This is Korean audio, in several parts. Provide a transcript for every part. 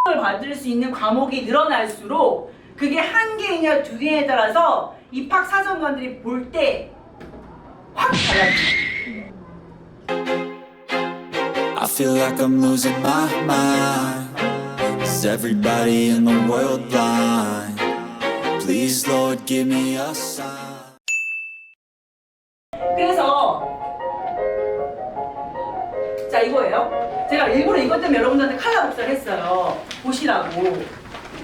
을 받을 수 있는 과목이 늘어날수록 그게 한 개이냐 두 개에 따라서 입학 사정관들이 볼 때 확 달라집니다. I feel like I'm losing my mind. Is everybody in the world blind? Please, Lord, give me a sign. 그래서 자 이거예요. 제가 일부러 이것 때문에 여러분들한테 칼라 복사를 했어요. 보시라고.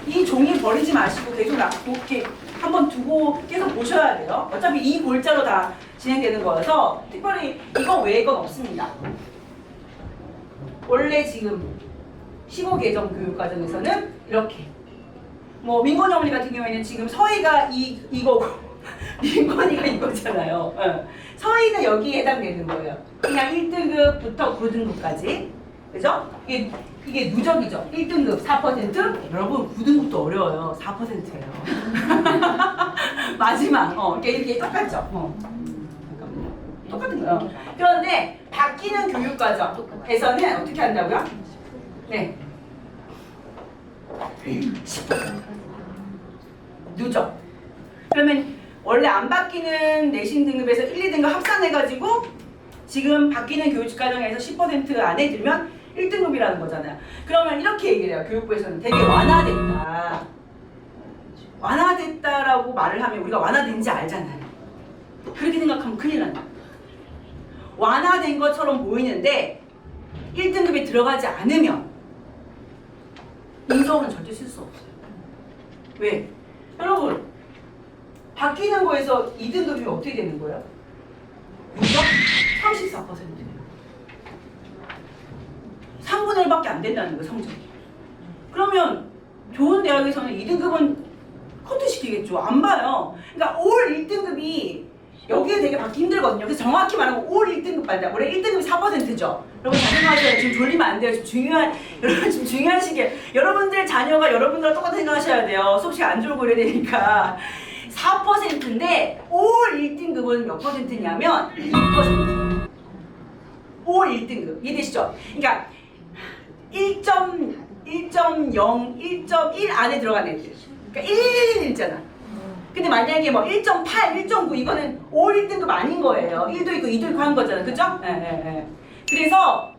이 종이 버리지 마시고 계속 이렇게 한번 두고 계속 보셔야 돼요. 어차피 이 골자로 다 진행되는 거여서 특별히 이거 외에 건 없습니다. 원래 지금 15개정 교육과정에서는 이렇게 뭐 민건이 어머니 같은 경우에는 지금 서희가 이거고 민건이가 이거잖아요. 서희는 여기에 해당되는 거예요. 그냥 1등급부터 9등급까지. 그죠? 이게 누적이죠. 1등급 4%. 여러분 9등급도 어려워요. 4%예요. 마지막. 이렇게 똑같죠. 잠깐만요. 똑같은 거예요. 그런데 바뀌는 교육과정에서는 어떻게 한다고요? 네. 10% 누적. 그러면 원래 안 바뀌는 내신 등급에서 1, 2등급 합산해가지고 지금 바뀌는 교육과정에서 10% 안에 들면 1등급이라는 거잖아요. 그러면 이렇게 얘기를 해요. 교육부에서는 되게 완화됐다. 완화됐다라고 말을 하면 우리가 완화된지 알잖아요. 그렇게 생각하면 큰일 난다. 완화된 것처럼 보이는데 1등급에 들어가지 않으면 인서울은 절대 쓸 수 없어요. 왜? 여러분 바뀌는 거에서 2등급이면 어떻게 되는 거예요? 누적 34%예요. 3분의 1밖에 안 된다는 거예요, 성적이. 그러면 좋은 대학에서는 2등급은 커트시키겠죠. 안 봐요. 그러니까 올 1등급이 여기에 되게 받기 힘들거든요. 그래서 정확히 말하면 올 1등급 받는다. 원래 1등급이 4%죠. 여러분 잘 생각하셔야 지금 졸리면 안 돼요. 여러분 지금 중요한 시기에 여러분들 자녀가 여러분들과 똑같은 생각하셔야 돼요. 수업 시간 안 졸고 이래야 되니까. 4%인데 올 1등급은 몇 %냐면 2%. 올 1등급. 이해되시죠? 그러니까 1.0, 1.1 안에 들어간 애들. 그러니까 1 있잖아. 근데 만약에 뭐 1.8, 1.9 이거는 올 1등급 아닌 거예요. 1도 있고 2도 있고 한 거잖아. 그죠? 예. 그래서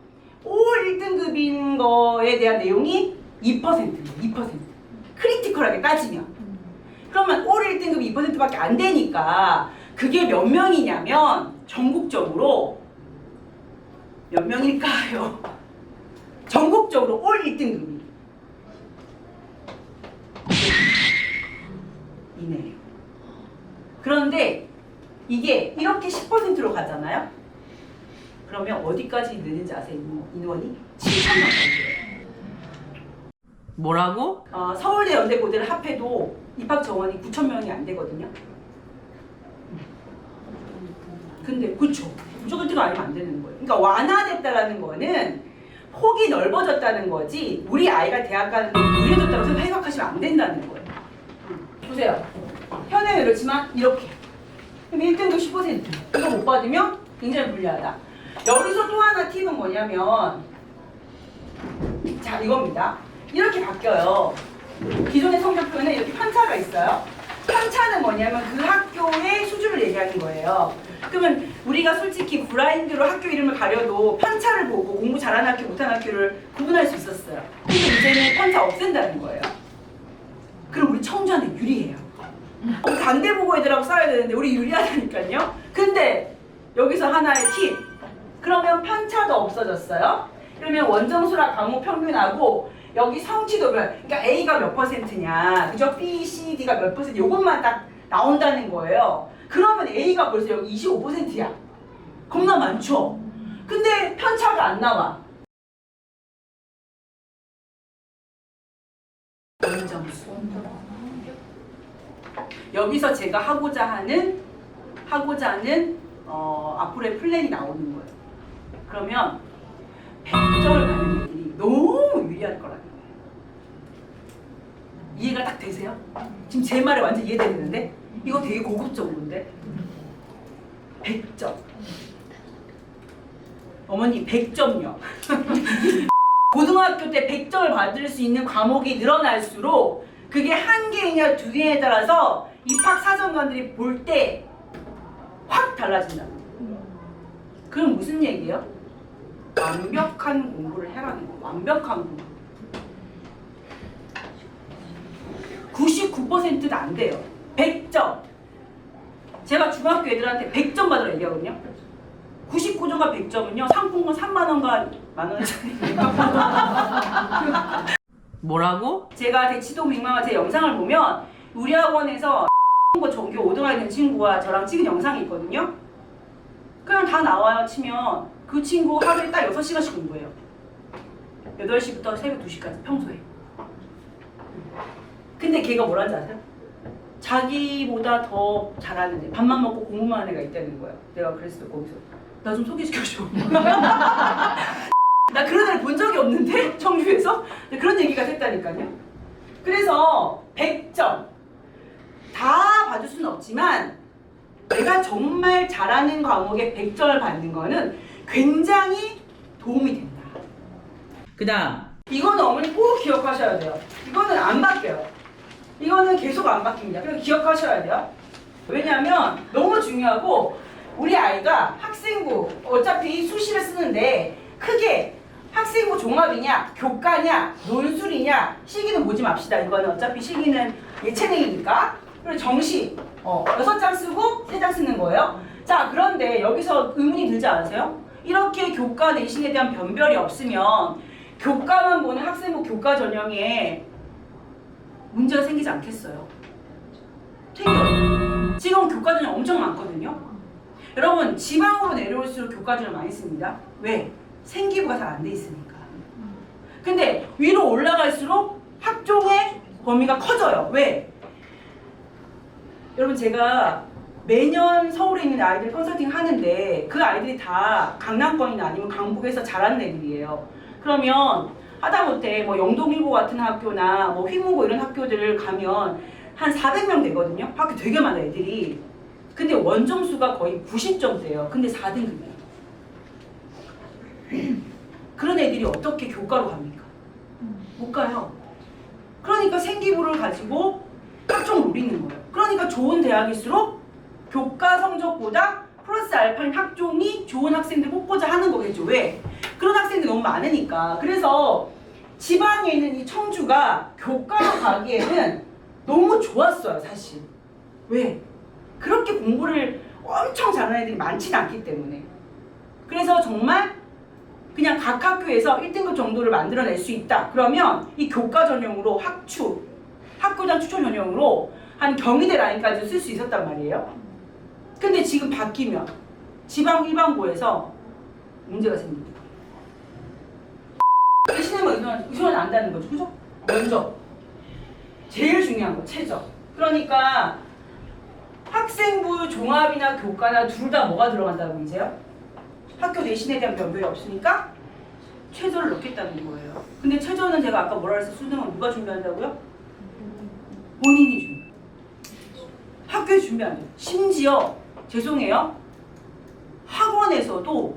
올 1등급인 거에 대한 내용이 2%예요. 2%. 크리티컬하게 따지면. 그러면 올 1등급이 2%밖에 안 되니까 그게 몇 명이냐면 전국적으로 몇 명일까요? 전국적으로 올 1등급이 이네요. 그런데 이게 이렇게 10%로 가잖아요? 그러면 어디까지 느는지 아세요? 인원이? 7,000명까지예요. 뭐라고? 서울대 연대고대를 합해도 입학 정원이 9,000명이 안 되거든요. 근데 그쵸. 무조건 뜨가 아니면 안 되는 거예요. 그러니까 완화됐다라는 거는 폭이 넓어졌다는 거지 우리 아이가 대학 가는 게 유리해졌다고 생각하시면 안 된다는 거예요. 보세요. 현행은 이렇지만 이렇게. 그럼 1등급 10% 이거 못 받으면 굉장히 불리하다. 여기서 또 하나 팁은 뭐냐면 자 이겁니다. 이렇게 바뀌어요. 기존의 성적표는 이렇게 편차가 있어요. 편차는 뭐냐면 그 학교의 수준을 얘기하는 거예요. 그러면 우리가 솔직히 블라인드로 학교 이름을 가려도 편차를 보고 공부 잘하는 학교 못하는 학교를 구분할 수 있었어요. 근데 이제는 편차 없앤다는 거예요. 그럼 우리 청주한테 유리해요. 반대 보고 애들하고 싸워야 되는데 우리 유리하다니까요. 근데 여기서 하나의 팁. 그러면 편차도 없어졌어요. 그러면 원정수랑 과목 평균하고 여기 성취도별, 그러니까 A가 몇 %냐, 그죠? B, C, D가 몇 %, 요것만 딱 나온다는 거예요. 그러면 A가 벌써 여기 25%야. 겁나 많죠? 근데 편차가 안 나와. 원정수. 여기서 제가 하고자 하는 앞으로의 플랜이 나오는 거예요. 그러면 100점을 받는 애들이 너무 유리할 거라는 거예요. 이해가 딱 되세요? 지금 제 말에 완전 이해되는데? 이거 되게 고급적인데? 100점. 어머니 100점요. 고등학교 때 100점을 받을 수 있는 과목이 늘어날수록 그게 한 개이냐 두 개에 따라서 입학 사정관들이 볼 때 확 달라진다. 그럼 무슨 얘기예요? 완벽한 공부를 해라는 거. 완벽한 공부. 99%도 안 돼요. 100점. 제가 중학교 애들한테 100점 받으라 얘기하거든요. 99점과 100점은요. 상품권 3만 원과 만 원짜리. 뭐라고? 제가 대치동 빅마마 제 영상을 보면 우리 학원에서 전교 5등하게 된 친구가 저랑 찍은 영상이 있거든요. 그냥 다 나와요 치면 그 친구 하루에 딱 6시간씩 공부해요. 8시부터 새벽 2시까지 평소에. 근데 걔가 뭐라는지 아세요? 자기보다 더 잘하는 애, 밥만 먹고 공부만 하는 애가 있다는 거예요. 내가 그랬어 거기서. 나 좀 소개시켜줘. 나 그런 애를 본 적이 없는데? 청주에서? 그런 얘기가 됐다니까요. 그래서 100점 다 받을 수는 없지만 내가 정말 잘하는 과목에 100점을 받는 거는 굉장히 도움이 된다. 그 다음 이거는 어머니 꼭 기억하셔야 돼요. 이거는 안 바뀌어요. 이거는 계속 안 바뀝니다. 그래서 기억하셔야 돼요. 왜냐하면 너무 중요하고 우리 아이가 학생부 어차피 수시를 쓰는데 크게 학생부 종합이냐 교과냐 논술이냐 시기는 보지 맙시다. 이거는 어차피 시기는 예체능이니까. 그리고 정시 6장 쓰고 3장 쓰는 거예요. 자 그런데 여기서 의문이 들지 않으세요? 이렇게 교과 내신에 대한 변별이 없으면 교과만 보는 학생부 교과 전형에 문제가 생기지 않겠어요? 생겨요. 지금 교과 전형 엄청 많거든요. 여러분 지방으로 내려올수록 교과 전형 많이 씁니다. 왜? 생기부가 잘 안 돼 있으니까. 근데 위로 올라갈수록 학종의 범위가 커져요. 왜? 여러분 제가 매년 서울에 있는 아이들 컨설팅 하는데 그 아이들이 다 강남권이나 아니면 강북에서 자라는 애들이에요. 그러면 하다못해 뭐 영동일고 같은 학교나 뭐 휘문고 이런 학교들을 가면 한 400명 되거든요. 학교 되게 많아 애들이. 근데 원점수가 거의 90점대예요. 근데 4등급이에요. 그런 애들이 어떻게 교과로 갑니까? 못 가요. 그러니까 생기부를 가지고 학종을 노리는 거예요. 그러니까 좋은 대학일수록 교과 성적보다 플러스 알파인 학종이 좋은 학생들 뽑고자 하는 거겠죠. 왜? 그런 학생들이 너무 많으니까. 그래서 지방에 있는 이 청주가 교과로 가기에는 너무 좋았어요, 사실. 왜? 그렇게 공부를 엄청 잘하는 애들이 많지는 않기 때문에. 그래서 정말 그냥 각 학교에서 1등급 정도를 만들어낼 수 있다. 그러면 이 교과 전형으로 학교장 추천 전형으로 한 경희대 라인까지 쓸 수 있었단 말이에요. 근데 지금 바뀌면 지방 일반고에서 문제가 생깁니다. 내신에만 의존은 안다는 거죠. 그죠? 먼저 제일 중요한 거 최저. 그러니까 학생부 종합이나 교과나 둘 다 뭐가 들어간다고 이제요? 학교 내신에 대한 변별이 없으니까 최저를 넣겠다는 거예요. 근데 최저는 제가 아까 뭐라 그랬어요? 수능은 누가 준비한다고요? 본인이 준비. 학교에서 준비 안 돼요. 심지어 죄송해요. 학원에서도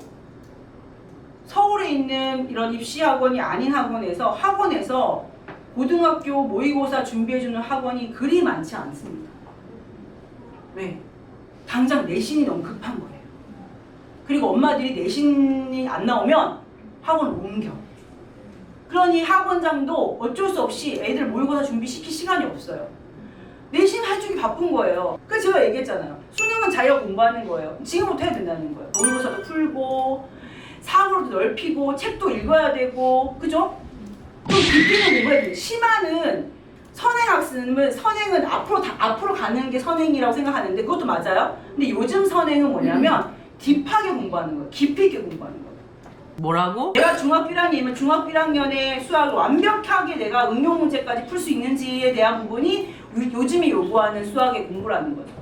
서울에 있는 이런 입시학원이 아닌 학원에서 고등학교 모의고사 준비해주는 학원이 그리 많지 않습니다. 왜? 당장 내신이 너무 급한 거예요. 그리고 엄마들이 내신이 안 나오면 학원을 옮겨. 그러니 학원장도 어쩔 수 없이 애들 모의고사 준비시킬 시간이 없어요. 내신 할 주기 바쁜 거예요. 그래서 제가 얘기했잖아요. 수능은 자기가 공부하는 거예요. 지금부터 해야 된다는 거예요. 모의고사도 풀고 사고로도 넓히고 책도 읽어야 되고 그죠? 좀 깊이는 공부해야 돼요. 심화는 선행은 앞으로 가는 게 선행이라고 생각하는데 그것도 맞아요. 근데 요즘 선행은 뭐냐면 딥하게 공부하는 거예요. 깊이 있게 공부하는 거예요. 뭐라고? 내가 중학교 1학년이면 중학교 1학년의 수학을 완벽하게 내가 응용 문제까지 풀 수 있는지에 대한 부분이 요즘에 요구하는 수학의 공부라는 거죠.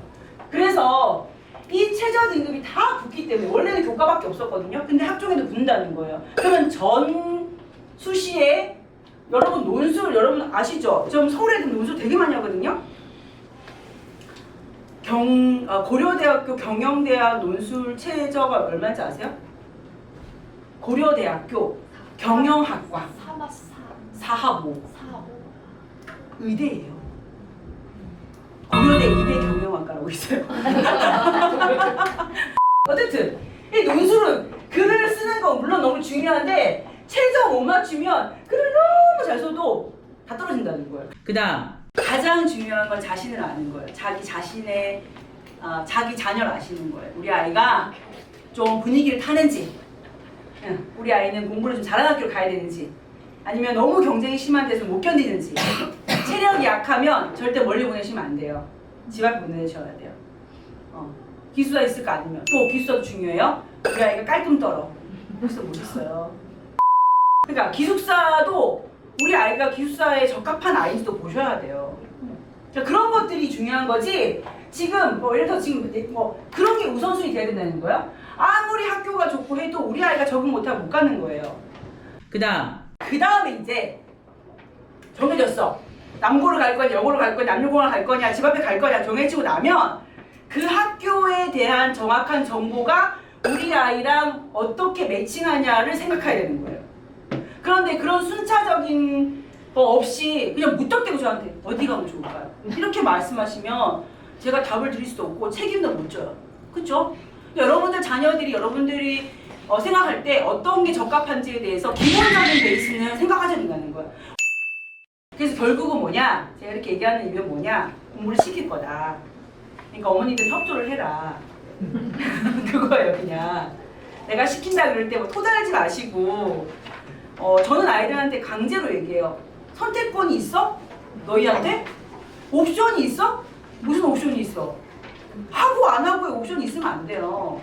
그래서 이 최저 등급이 다 붙기 때문에 원래는 교과밖에 없었거든요. 근데 학종에도 붙는다는 거예요. 그러면 전 수시에 여러분 논술 여러분 아시죠? 좀 서울에 있는 논술 되게 많이 하거든요. 고려대학교 경영대학 논술 최저가 얼마인지 아세요? 고려대학교 경영학과, 사마사 사하보, 사하보 의대예요. 고려대 의대 경영학과라고 있어요. 어쨌든 이 논술은 글을 쓰는 건 물론 너무 중요한데 최저 못 맞추면 글을 너무 잘 써도 다 떨어진다는 거예요. 그 다음 가장 중요한 건 자신을 아는 거예요. 자기 자신의 자기 자녀를 아시는 거예요. 우리 아이가 좀 분위기를 타는지, 우리 아이는 공부를 좀 잘하는 학교를 가야 되는지, 아니면 너무 경쟁이 심한 데서 못 견디는지, 체력이 약하면 절대 멀리 보내시면 안 돼요. 집 앞에 보내셔야 돼요. 기숙사 있을까 아니면 또 기숙사도 중요해요. 우리 아이가 깔끔 떨어. 그래서 못 있어요. 그러니까 기숙사도 우리 아이가 기숙사에 적합한 아이인지도 보셔야 돼요. 그러니까 그런 것들이 중요한 거지. 지금 뭐 예를 들어 지금 뭐 그런 게 우선순위 돼야 된다는 거예요. 아무리 학교가 좋고 해도 우리 아이가 적응 못하면 못 가는 거예요. 그 다음 그 다음에 이제 정해졌어. 남고를 갈 거냐, 여고를 갈 거냐, 남녀공학을 갈 거냐, 집 앞에 갈 거냐 정해지고 나면 그 학교에 대한 정확한 정보가 우리 아이랑 어떻게 매칭하냐를 생각해야 되는 거예요. 그런데 그런 순차적인 거 없이 그냥 무턱대고 저한테 어디 가면 좋을까요? 이렇게 말씀하시면 제가 답을 드릴 수도 없고 책임도 못 져요. 그쵸? 여러분들 자녀들이 여러분들이 생각할 때 어떤 게 적합한지에 대해서 기본적인 베이스는 생각하셔야 된다는 거예요. 그래서 결국은 뭐냐? 제가 이렇게 얘기하는 이유는 뭐냐? 공부를 시킬 거다. 그러니까 어머니들 협조를 해라. 그거예요, 그냥. 내가 시킨다 그럴 때 뭐 토달하지 마시고, 저는 아이들한테 강제로 얘기해요. 선택권이 있어? 너희한테? 옵션이 있어? 무슨 옵션이 있어? 하고 안 하고의 옵션이 있으면 안 돼요.